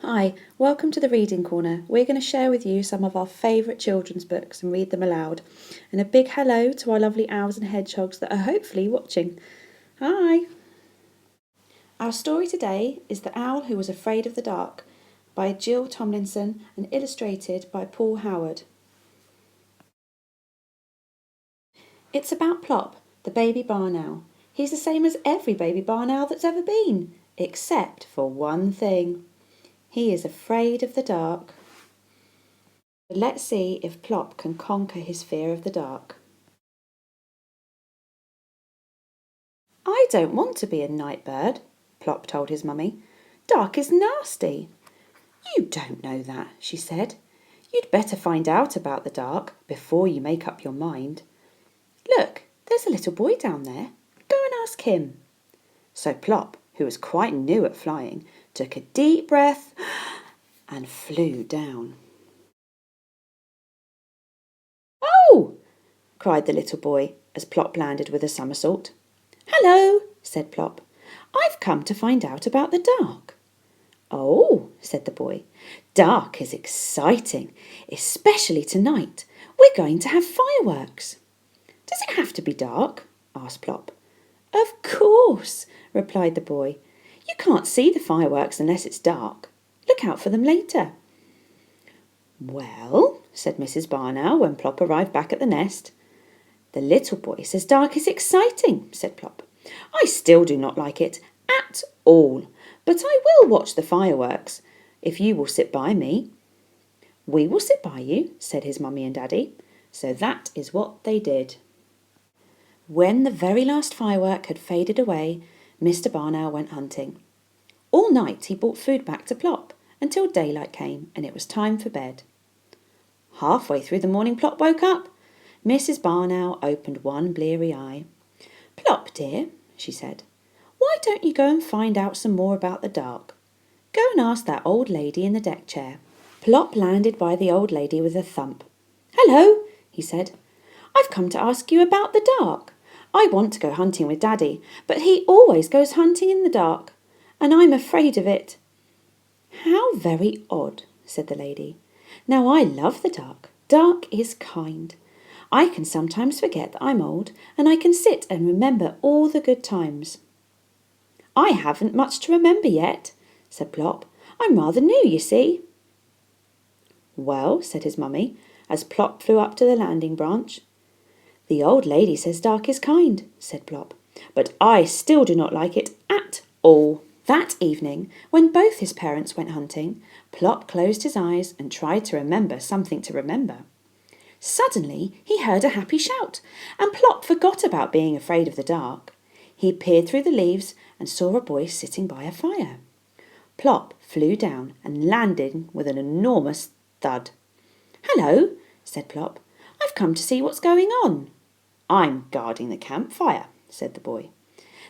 Hi, welcome to the Reading Corner. We're going to share with you some of our favourite children's books and read them aloud. And a big hello to our lovely owls and hedgehogs that are hopefully watching. Hi! Our story today is The Owl Who Was Afraid of the Dark by Jill Tomlinson and illustrated by Paul Howard. It's about Plop, the baby barn owl. He's the same as every baby barn owl that's ever been, except for one thing. He is afraid of the dark. Let's see if Plop can conquer his fear of the dark. I don't want to be a night bird, Plop told his mummy. Dark is nasty. You don't know that, she said. You'd better find out about the dark before you make up your mind. Look, there's a little boy down there. Go and ask him. So Plop, who was quite new at flying, took a deep breath and flew down. Oh! cried the little boy as Plop landed with a somersault. Hello, said Plop. I've come to find out about the dark. Oh, said the boy. Dark is exciting, especially tonight. We're going to have fireworks. Does it have to be dark? Asked Plop. Of course, replied the boy. You can't see the fireworks unless it's dark. Look out for them later. Well, said Mrs. Barn Owl when Plop arrived back at the nest. The little boy says dark is exciting, said Plop. I still do not like it at all, but I will watch the fireworks if you will sit by me. We will sit by you, said his mummy and daddy. So that is what they did. When the very last firework had faded away, Mr. Barn Owl went hunting. All night he brought food back to Plop until daylight came and it was time for bed. Halfway through the morning Plop woke up. Mrs. Barn Owl opened one bleary eye. Plop, dear, she said, why don't you go and find out some more about the dark? Go and ask that old lady in the deck chair. Plop landed by the old lady with a thump. Hello, he said. I've come to ask you about the dark. I want to go hunting with Daddy, but he always goes hunting in the dark, and I'm afraid of it. How very odd, said the lady. Now I love the dark. Dark is kind. I can sometimes forget that I'm old, and I can sit and remember all the good times. I haven't much to remember yet, said Plop. I'm rather new, you see. Well, said his mummy, as Plop flew up to the landing branch. The old lady says dark is kind, said Plop, but I still do not like it at all. That evening, when both his parents went hunting, Plop closed his eyes and tried to remember something to remember. Suddenly he heard a happy shout, and Plop forgot about being afraid of the dark. He peered through the leaves and saw a boy sitting by a fire. Plop flew down and landed with an enormous thud. Hello, said Plop. I've come to see what's going on. I'm guarding the campfire, said the boy.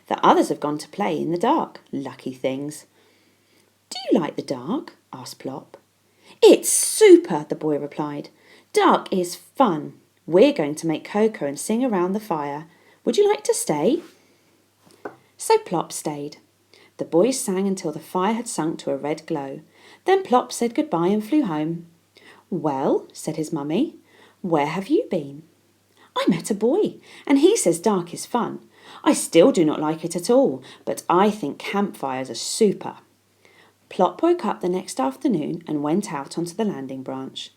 The others have gone to play in the dark, lucky things. Do you like the dark? asked Plop. It's super, the boy replied. Dark is fun. We're going to make cocoa and sing around the fire. Would you like to stay? So Plop stayed. The boys sang until the fire had sunk to a red glow. Then Plop said goodbye and flew home. Well, said his mummy, where have you been? I met a boy, and he says dark is fun. I still do not like it at all, but I think campfires are super. Plop woke up the next afternoon and went out onto the landing branch.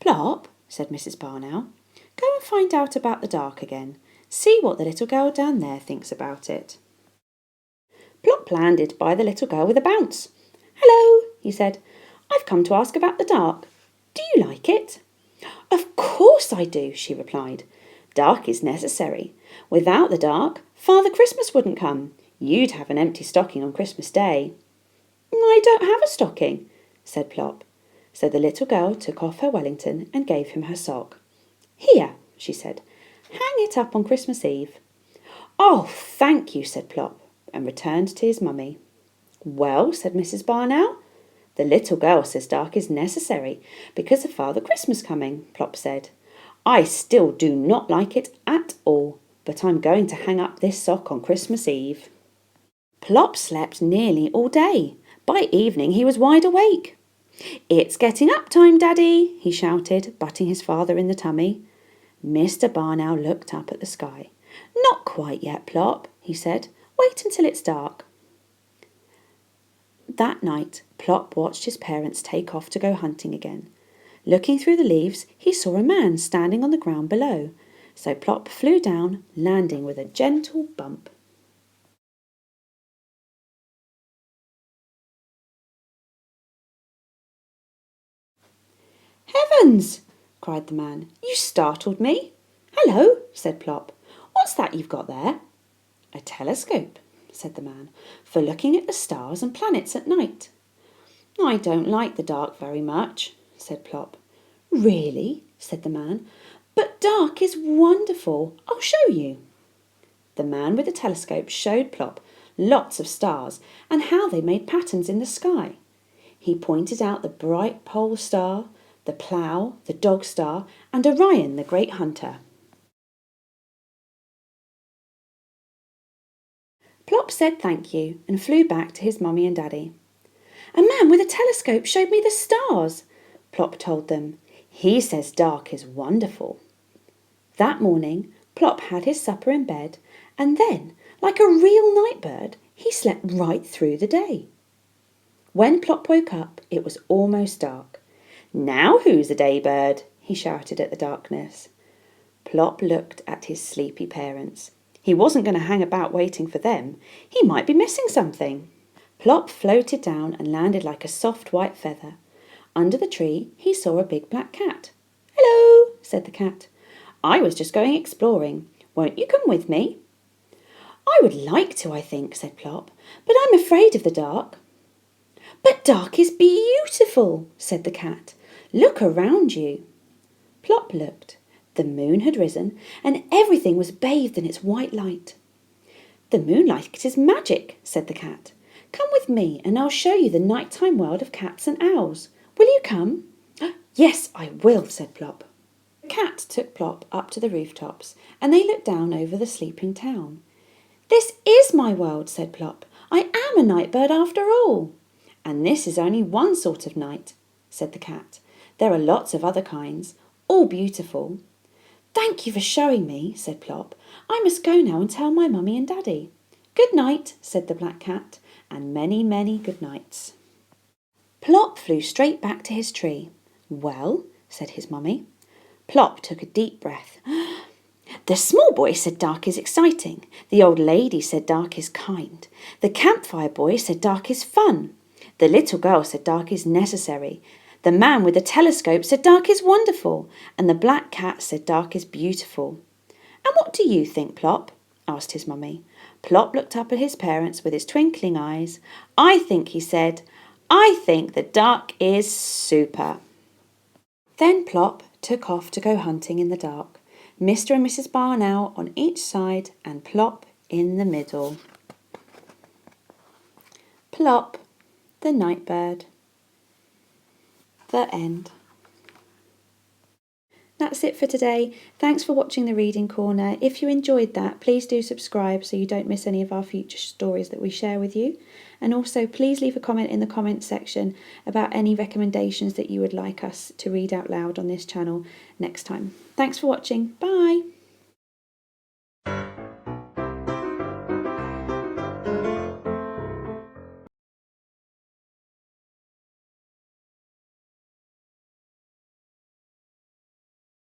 Plop, said Mrs. Barn Owl, go and find out about the dark again. See what the little girl down there thinks about it. Plop landed by the little girl with a bounce. Hello, he said. I've come to ask about the dark. Do you like it? Of course I do, she replied. Dark is necessary. Without the dark, Father Christmas wouldn't come. You'd have an empty stocking on Christmas Day. I don't have a stocking, said Plop. So the little girl took off her Wellington and gave him her sock. Here, she said, hang it up on Christmas Eve. Oh, thank you, said Plop, and returned to his mummy. Well, said Mrs. Barn Owl, the little girl says dark is necessary because of Father Christmas coming, Plop said. I still do not like it at all, but I'm going to hang up this sock on Christmas Eve. Plop slept nearly all day. By evening he was wide awake. "It's getting up time, Daddy," he shouted, butting his father in the tummy. Mr. Barn Owl looked up at the sky. "Not quite yet, Plop," he said. "Wait until it's dark." That night, Plop watched his parents take off to go hunting again. Looking through the leaves, he saw a man standing on the ground below. So Plop flew down, landing with a gentle bump. "Heavens!" cried the man. "You startled me." "Hello," said Plop. "What's that you've got there?" "A telescope," said the man, "for looking at the stars and planets at night." "I don't like the dark very much," said Plop. "Really?" said the man. "But dark is wonderful. I'll show you." The man with the telescope showed Plop lots of stars and how they made patterns in the sky. He pointed out the bright pole star, the plough, the dog star, and Orion, the great hunter. Plop said thank you and flew back to his mummy and daddy. "A man with a telescope showed me the stars," Plop told them. "He says dark is wonderful." That morning, Plop had his supper in bed, and then, like a real night bird, he slept right through the day. When Plop woke up, it was almost dark. "Now who's a day bird?" he shouted at the darkness. Plop looked at his sleepy parents. He wasn't going to hang about waiting for them. He might be missing something. Plop floated down and landed like a soft white feather. Under the tree, he saw a big black cat. "Hello," said the cat. "I was just going exploring. Won't you come with me?" "I would like to, I think," said Plop, "but I'm afraid of the dark." "But dark is beautiful," said the cat. "Look around you." Plop looked. The moon had risen, and everything was bathed in its white light. "The moonlight is magic," said the cat. "Come with me, and I'll show you the nighttime world of cats and owls. Will you come?" "Yes, I will," said Plop. The cat took Plop up to the rooftops, and they looked down over the sleeping town. "This is my world," said Plop. "I am a night bird after all." "And this is only one sort of night," said the cat. "There are lots of other kinds, all beautiful." "Thank you for showing me," said Plop. "I must go now and tell my mummy and daddy." "Good night," said the black cat, and many, many good nights. Plop flew straight back to his tree. "Well?" said his mummy. Plop took a deep breath. "The small boy said dark is exciting. The old lady said dark is kind. The campfire boy said dark is fun. The little girl said dark is necessary. The man with the telescope said dark is wonderful. And the black cat said dark is beautiful." "And what do you think, Plop?" asked his mummy. Plop looked up at his parents with his twinkling eyes. "I think," he said, "I think the dark is super." Then Plop took off to go hunting in the dark. Mr. and Mrs. Barn Owl on each side and Plop in the middle. Plop, the night bird. The end. That's it for today. Thanks for watching the Reading Corner. If you enjoyed that, please do subscribe so you don't miss any of our future stories that we share with you. And also, please leave a comment in the comments section about any recommendations that you would like us to read out loud on this channel next time. Thanks for watching. Bye!